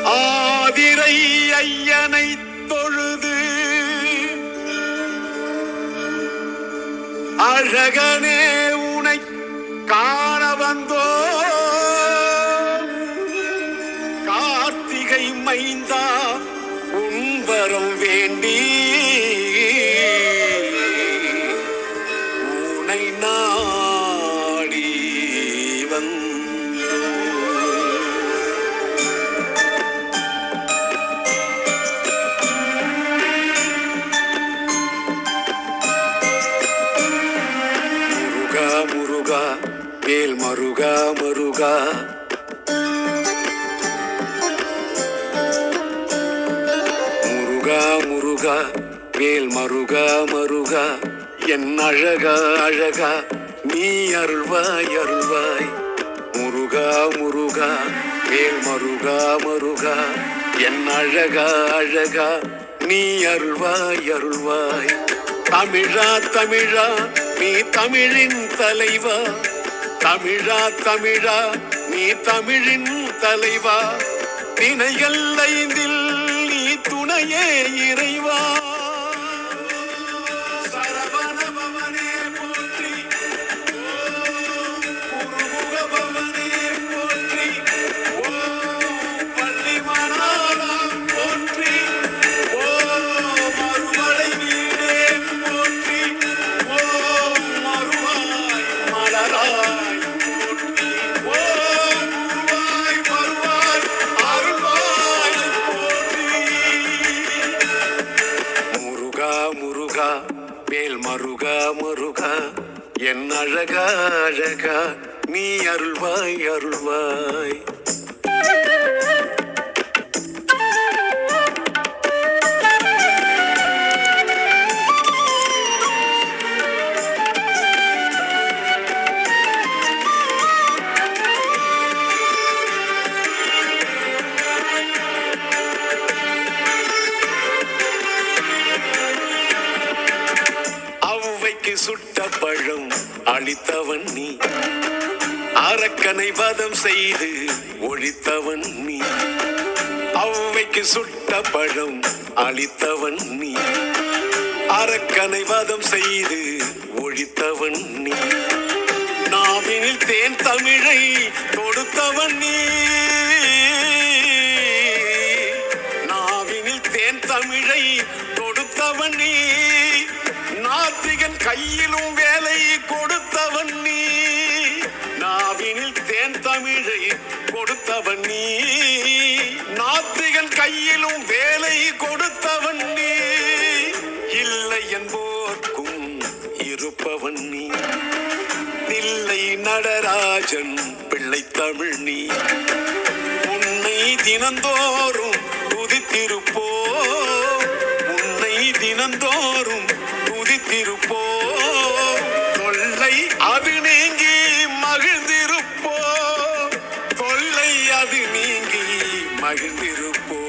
ஆதிரை ஐயனை தொழுது அழகனே உனை காண வந்தோ கார்த்திகை மைந்தா உன்வரம் வேண்டி உனை நாடி முருகா வேல் மருகா மருகா முருகா முருகா வேல் மருகா மருகா என் அழகா அழகா நீ அருள்வாய் அருள்வாய் முருகா முருகா வேல் மருகா மருகா என் அழகா அழகா நீ அருள்வாய் அருள்வாய் தமிழா தமிழா நீ தமிழின் தலைவா தமிழா தமிழா நீ தமிழின் தலைவா திணைகள் ஐந்தில் நீ துணையே இறைவா சரவணபவனே போற்றி குருமுக பவனே போற்றி பள்ளிமணாளா போற்றி மறுமலை வீடே போற்றி மறுவாய் மலராய் போற்றி குருவாய் வருவாய் அருள்வாய் போற்றி முருகா முருகா வேல் மருகா மருகா என் அழகா அழகா நீ அருள்வாய் அருள்வாய் சுட்ட பழம் அளித்தவன் நீ அரக்கனை வதம் செய்து ஒழித்தவன் நீ ஔவைக்கு சுட்ட பழம் அளித்தவன் நீ அரக்கனை வதம் செய்து ஒழித்தவன் நீ நாவினில் தேன் தமிழை கொடுத்தவன் நீ நாவினில் தேன் தமிழை கொடுத்தவன் நீ நாத்திகன் கையிலும் வேலை கொடுத்தவன் நீ நாவினில் தேன் தமிழை கொடுத்தவன் நீ நாத்திகன் கையிலும் வேலை கொடுத்தவன் நீ இல்லை என்போர்க்கும் இருப்பவன் நீ தில்லை நடராஜன் பிள்ளை தமிழ் நீ உன்னை தினந்தோறும் துதித்திருப்போ உன்னை தினந்தோறும் துதித்திருப்போ தொல்லை அது நீங்கி மகிழ்ந்திருப்போ தொல்லை அது நீங்கி மகிழ்ந்திருப்போ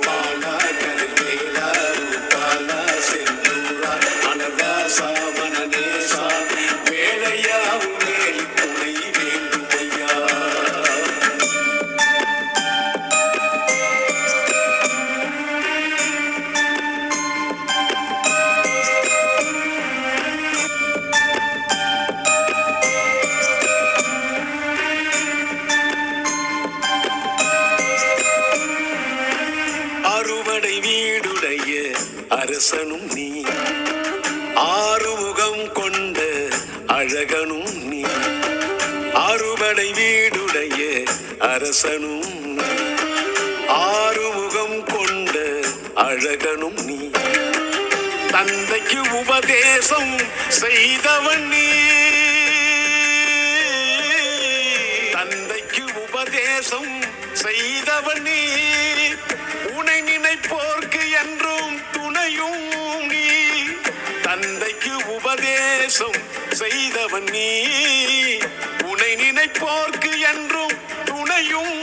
பாலா கருவேலா ரூபாலா செந்தூரா அனதாசா மனநேசா வேலையா உன்மேல் துணை வேண்டுமையா அறுவடை வீடுடைய அரசனும் நீ ஆறுமுகம் கொண்ட அழகனும் நீ அறுவடை வீடுடைய அரசனும் ஆறுமுகம் கொண்ட அழகனும் நீ தந்தைக்கு உபதேசம் செய்தவன் நீ தந்தைக்கு உபதேசம் செய்தவன் நீ உனை நினைப்போர்க்கு என்றும் துணையும் நீ தந்தைக்கு உபதேசம் செய்தவன் நீ உனை நினைப்போர்க்கு என்றும் துணையும்